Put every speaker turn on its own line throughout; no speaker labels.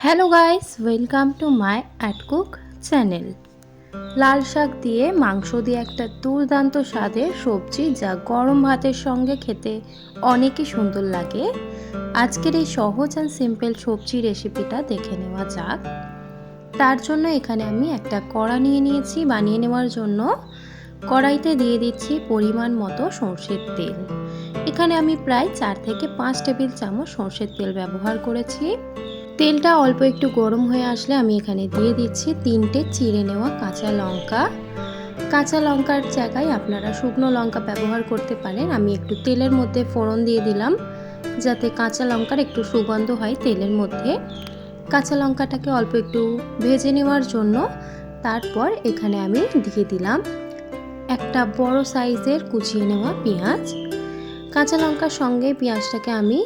Hello guys, welcome to my at cook channel. লাল শাক দিয়ে মাংস দিয়ে একটা দুর্দান্ত স্বাদের সবজি, যা গরম ভাতের সঙ্গে খেতে অনেকই সুন্দর লাগে। আজকের এই সহজ অ্যান্ড সিম্পল সবজি রেসিপিটা দেখে নেওয়া যাক। তার জন্য এখানে আমি একটা কড়া নিয়ে নিয়েছি বানিয়ে নেওয়ার জন্য। কড়াইতে দিয়ে দিচ্ছি পরিমাণ মতো সর্ষের তেল। এখানে আমি প্রায় 4 থেকে 5 টেবিল চামচ সর্ষের তেল ব্যবহার করেছি। তেলটা অল্প একটু গরম হয়ে আসলে আমি এখানে দিয়ে দিচ্ছি 3টে চিড়ে নেওয়া কাঁচা লঙ্কা। কাঁচা লঙ্কার জায়গায় আপনারা শুকনো লঙ্কা ব্যবহার করতে পারেন। আমি একটু তেলের মধ্যে ফোড়ন দিয়ে দিলাম, যাতে কাঁচা লঙ্কার একটু সুগন্ধ হয় তেলের মধ্যে। কাঁচা লঙ্কাটাকে অল্প একটু ভেজে নেওয়ার জন্য তারপর এখানে আমি দিয়ে দিলাম একটা বড় সাইজের কুচিয়ে নেওয়া পেঁয়াজ। কাঁচা লঙ্কার সঙ্গে পেঁয়াজটাকে আমি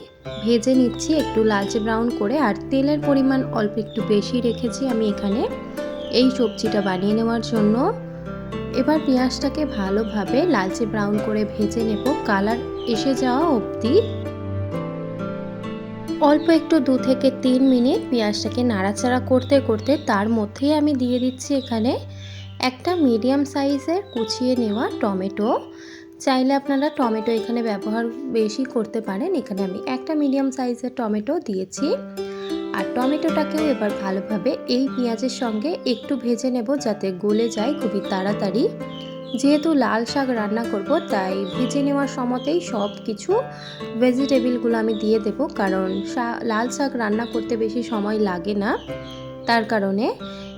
ভেজে নিচ্ছি একটু লালচে ব্রাউন করে। আর তেলের পরিমাণ অল্প একটু বেশি রেখেছি আমি এখানে এই সবজিটা বানিয়ে নেওয়ার জন্য। এবার পেঁয়াজটাকে ভালোভাবে লালচে ব্রাউন করে ভেজে নেব, কালার এসে যাওয়া অবধি। অল্প একটু 2 থেকে 3 মিনিট পেঁয়াজটাকে নাড়াচাড়া করতে করতে তার মধ্যেই আমি দিয়ে দিচ্ছি এখানে একটা মিডিয়াম সাইজের কুচিয়ে নেওয়া টমেটো। চাইলে আপনারা টমেটো এখানে ব্যবহার বেশি করতে পারেন। এখানে আমি একটা মিডিয়াম সাইজের টমেটো দিয়েছি। আর টমেটোটাকেও এবার ভালোভাবে এই পেঁয়াজের সঙ্গে একটু ভেজে নেব, যাতে গলে যায় খুবই তাড়াতাড়ি। যেহেতু লাল শাক রান্না করব, তাই ভেজে নেওয়ার সময়তেই সব কিছু ভেজিটেবিলগুলো আমি দিয়ে দেব, কারণ লাল শাক রান্না করতে বেশি সময় লাগে না। তার কারণে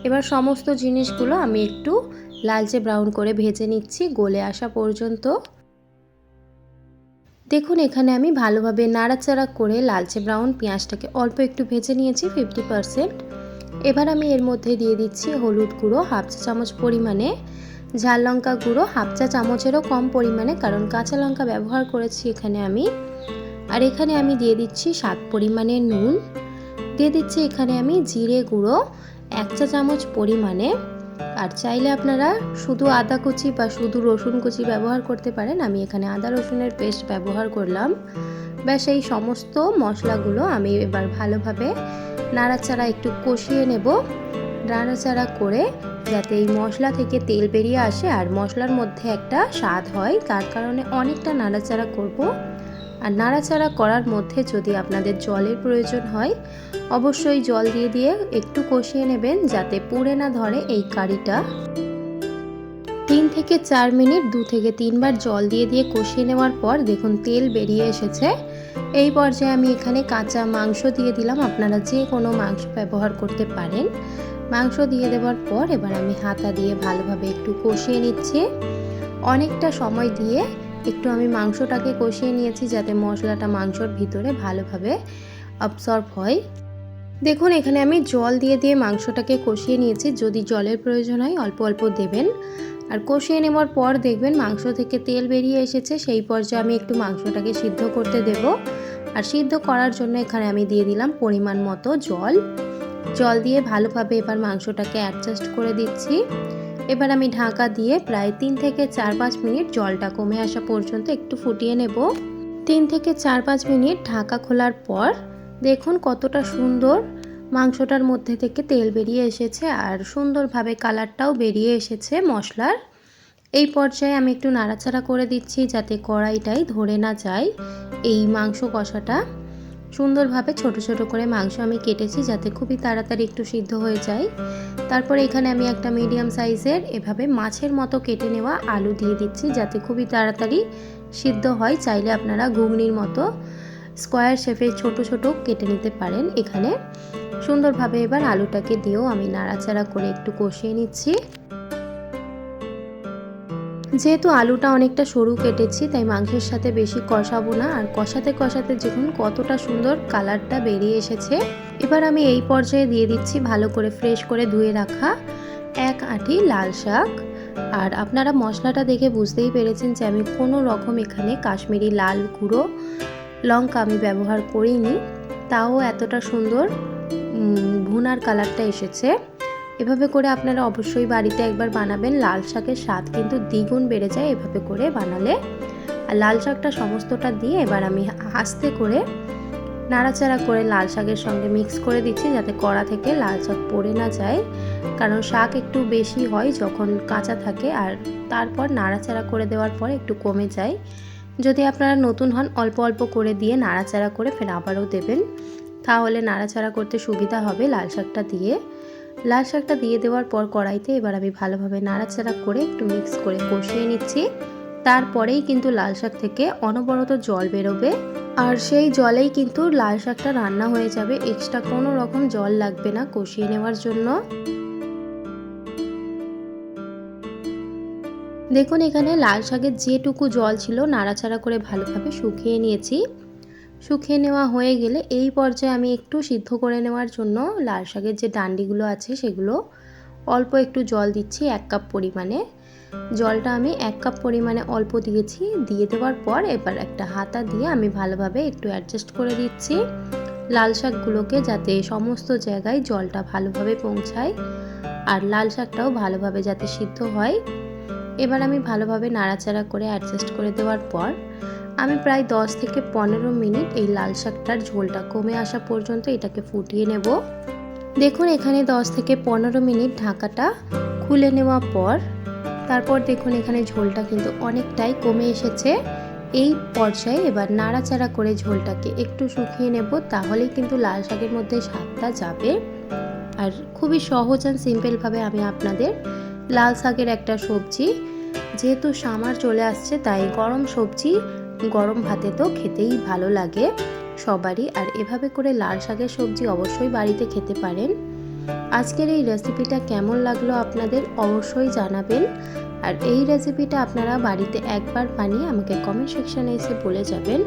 এবার সমস্ত জিনিসগুলো আমি একটু লালচে ব্রাউন করে ভেজে নিচ্ছি গলে আসা পর্যন্ত। দেখুন এখানে আমি ভালোভাবে নাড়াচাড়া করে লালচে ব্রাউন পেঁয়াজটাকে অল্প একটু ভেজে নিয়েছি 50%। এবার আমি এর মধ্যে দিয়ে দিচ্ছি হলুদ গুঁড়ো হাফ চা চামচ পরিমাণে, ঝাল লঙ্কা গুঁড়ো হাফ চা চামচেরও কম পরিমাণে, কারণ কাঁচা লঙ্কা ব্যবহার করেছি এখানে আমি। আর এখানে আমি দিয়ে দিচ্ছি স্বাদ পরিমাণে নুন, দিয়ে দিচ্ছি এখানে আমি জিরে গুঁড়ো 1 চা চামচ পরিমাণে। আর চাইলে আপনারা শুধু আদা কুচি বা শুধু রসুন কুচি ব্যবহার করতে পারেন। আমি এখানে আদা রসুনের পেস্ট ব্যবহার করলাম। ব্যাস এই সমস্ত মশলাগুলো আমি এবার ভালোভাবে নাড়াচাড়া একটু কষিয়ে নেব, নাড়াচাড়া করে যাতে এই মশলা থেকে তেল বেরিয়ে আসে আর মশলার মধ্যে একটা স্বাদ হয়, তার কারণে অনেকটা নাড়াচাড়া করব। আর নাড়াচাড়া করার মধ্যে যদি আপনাদের জলের প্রয়োজন হয়, অবশ্যই জল দিয়ে দিয়ে একটু কষিয়ে নেবেন, যাতে পুড়ে না ধরে এই কারিটা। 3 থেকে 4 মিনিট 2 থেকে 3 বার জল দিয়ে দিয়ে কষিয়ে নেওয়ার পর দেখুন তেল বেরিয়ে এসেছে। এই পর্যায়ে আমি এখানে কাঁচা মাংস দিয়ে দিলাম। আপনারা যে কোনো মাংস ব্যবহার করতে পারেন। মাংস দিয়ে দেওয়ার পর এবার আমি হাতা দিয়ে ভালোভাবে একটু কষিয়ে নিচ্ছি। অনেকটা সময় দিয়ে একটু আমি মাংসটাকে কষিয়ে নিয়েছি, যাতে মশলাটা মাংসর ভিতরে ভালোভাবে অবজর্ব হয়। দেখুন এখানে আমি জল দিয়ে দিয়ে মাংসটাকে কষিয়ে নিয়েছি। যদি জলের প্রয়োজন হয় অল্প অল্প দেবেন। আর কষিয়ে নেওয়ার পর দেখবেন মাংস থেকে তেল বেরিয়ে এসেছে, সেই পর্যায়ে আমি একটু মাংসটাকে সিদ্ধ করতে দেব। আর সিদ্ধ করার জন্য এখানে আমি দিয়ে দিলাম পরিমাণ মতো জল। জল দিয়ে ভালোভাবে এবার মাংসটাকে অ্যাডজাস্ট করে দিচ্ছি। এবার আমি ঢাকা দিয়ে প্রায় 3 থেকে 4-5 মিনিট জলটা কমে আসা পর্যন্ত একটু ফুটিয়ে নেব। 3 থেকে 4-5 মিনিট ঢাকা খোলার পর দেখুন কতটা সুন্দর মাংসটার মধ্যে থেকে তেল বেরিয়ে এসেছে আর সুন্দরভাবে কালারটাও বেরিয়ে এসেছে মশলার। এই পর্যায়ে আমি একটু নাড়াচাড়া করে দিচ্ছি, যাতে কড়াইটাই ধরে না যায়। এই মাংস কষাটা সুন্দরভাবে ছোট ছোট করে মাংস আমি কেটেছি, যাতে খুবই তাড়াতাড়ি একটু সিদ্ধ হয়ে যায়। তারপরে এখানে আমি একটা মিডিয়াম সাইজের এভাবে মাছের মতো কেটে নেওয়া আলু দিয়ে দিচ্ছি, যাতে খুবই তাড়াতাড়ি সিদ্ধ হয়। চাইলে আপনারা ঘুগনির মতো স্কোয়ার শেপে ছোট ছোট কেটে নিতে পারেন। এখানে সুন্দরভাবে এবার আলুটাকে দিয়েও আমি নাড়াচাড়া করে একটু কষিয়ে নিচ্ছি। যেহেতু আলুটা অনেকটা সরু কেটেছি, তাই মাংসের সাথে বেশি কষাবো না। আর কষাতে কষাতে দেখুন কতটা সুন্দর কালারটা বেরিয়ে এসেছে। এবার আমি এই পর্যায়ে দিয়ে দিচ্ছি ভালো করে ফ্রেশ করে ধুয়ে রাখা 1 আঁটি লাল শাক। আর আপনারা মশলাটা দেখে বুঝতেই পেরেছেন যে আমি কোনো রকম এখানে কাশ্মীরি লাল গুঁড়ো লঙ্কা আমি ব্যবহার করিনি, তাও এতটা সুন্দর ভুনার কালারটা এসেছে। এভাবে করে আপনারা অবশ্যই বাড়িতে একবার বানাবেন। লাল শাকের স্বাদ কিন্তু দ্বিগুণ বেড়ে যায় এভাবে করে বানালে। আর লাল শাকটা সমস্তটা দিয়ে এবার আমি আস্তে করে নাড়াচাড়া করে লাল শাকের সঙ্গে মিক্স করে দিচ্ছি যাতে কড়া থেকে লাল শাক পড়ে না যায়, কারণ শাক একটু বেশি হয় যখন কাঁচা থাকে আর তারপর নাড়াচাড়া করে দেওয়ার পর একটু কমে যায়। যদি আপনারা নতুন হন অল্প অল্প করে দিয়ে নাড়াচাড়া করে ফের আবারও দেবেন, তাহলে নাড়াচাড়া করতে সুবিধা হবে লাল শাকটা দিয়ে। লাল শাকটা দিয়ে দেওয়ার পর কড়াইতে এবার আমি ভালোভাবে নাড়াচাড়া করে একটু মিক্স করে কষিয়ে নিচ্ছি। তারপরেই কিন্তু লাল শাক থেকে অনবরত জল বেরোবে, আর সেই জলেই কিন্তু লাল শাকটা রান্না হয়ে যাবে, এক্সট্রা কোনো রকম জল লাগবে না কষিয়ে নেওয়ার জন্য। দেখুন এখানে লাল শাকের যেটুকু জল ছিল নাড়াচাড়া করে ভালোভাবে শুকিয়ে নিয়েছি। শুকিয়ে নেওয়া হয়ে গেলে এই পর্যায়ে আমি একটু সিদ্ধ করে নেওয়ার জন্য লাল শাকের যে ডান্ডিগুলো আছে সেগুলো অল্প একটু জল দিচ্ছি 1 কাপ পরিমাণে। জলটা আমি 1 কাপ পরিমাণে অল্প দিয়েছি। দিয়ে দেওয়ার পর এবার একটা হাতা দিয়ে আমি ভালোভাবে একটু অ্যাডজাস্ট করে দিচ্ছি লাল শাকগুলোকে, যাতে সমস্ত জায়গায় জলটা ভালোভাবে পৌঁছায় আর লাল শাকটাও ভালোভাবে যাতে সিদ্ধ হয়। এবার আমি ভালোভাবে নাড়াচাড়া করে অ্যাডজাস্ট করে দেওয়ার পর আমি প্রায় 10 থেকে 15 মিনিট এই লাল শাকটার ঝোলটা কমে আসা পর্যন্ত এটাকে ফুটিয়ে নেব। দেখুন এখানে 10 থেকে 15 মিনিট ঢাকাটা খুলে নেওয়ার পর তারপর দেখুন এখানে ঝোলটা কিন্তু অনেকটাই কমে এসেছে। এই পর্যায়ে এবার নাড়াচাড়া করে ঝোলটাকে একটু শুকিয়ে নেব, তাহলেই কিন্তু লাল শাকের মধ্যে স্বাদটা যাবে। আর খুবই সহজ অ্যান্ড সিম্পলভাবে আমি আপনাদের লাল শাকের একটা সবজি, যেহেতু সামার চলে আসছে তাই গরম সবজি গরম ভাতে তো খেতেই ভালো লাগে সবারই, আর এভাবে করে লাল শাকের সবজি অবশ্যই বাড়িতে খেতে পারেন। আজকের এই রেসিপিটা কেমন লাগলো আপনাদের অবশ্যই জানাবেন, আর এই রেসিপিটা আপনারা বাড়িতে একবার বানিয়ে আমাকে কমেন্ট সেকশানে এসে বলে যাবেন।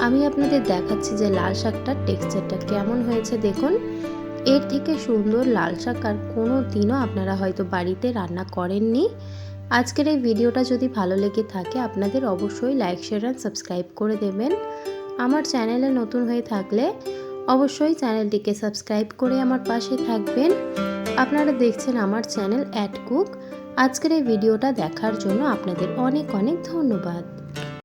আমি আপনাদের দেখাচ্ছি যে লাল শাকটার টেক্সচারটা কেমন হয়েছে। দেখুন এর থেকে সুন্দর লাল শাক আর কোনো দিনও আপনারা হয়তো বাড়িতে রান্না করেননি। আজকের এই ভিডিওটা যদি ভালো লেগে থাকে আপনাদের অবশ্যই লাইক শেয়ার অ্যান্ড সাবস্ক্রাইব করে দেবেন। আমার চ্যানেলে নতুন হয়ে থাকলে অবশ্যই চ্যানেলটিকে সাবস্ক্রাইব করে আমার পাশে থাকবেন। আপনারা দেখছেন আমার চ্যানেল অ্যাট কুক। আজকের এই ভিডিওটা দেখার জন্য আপনাদের অনেক অনেক ধন্যবাদ।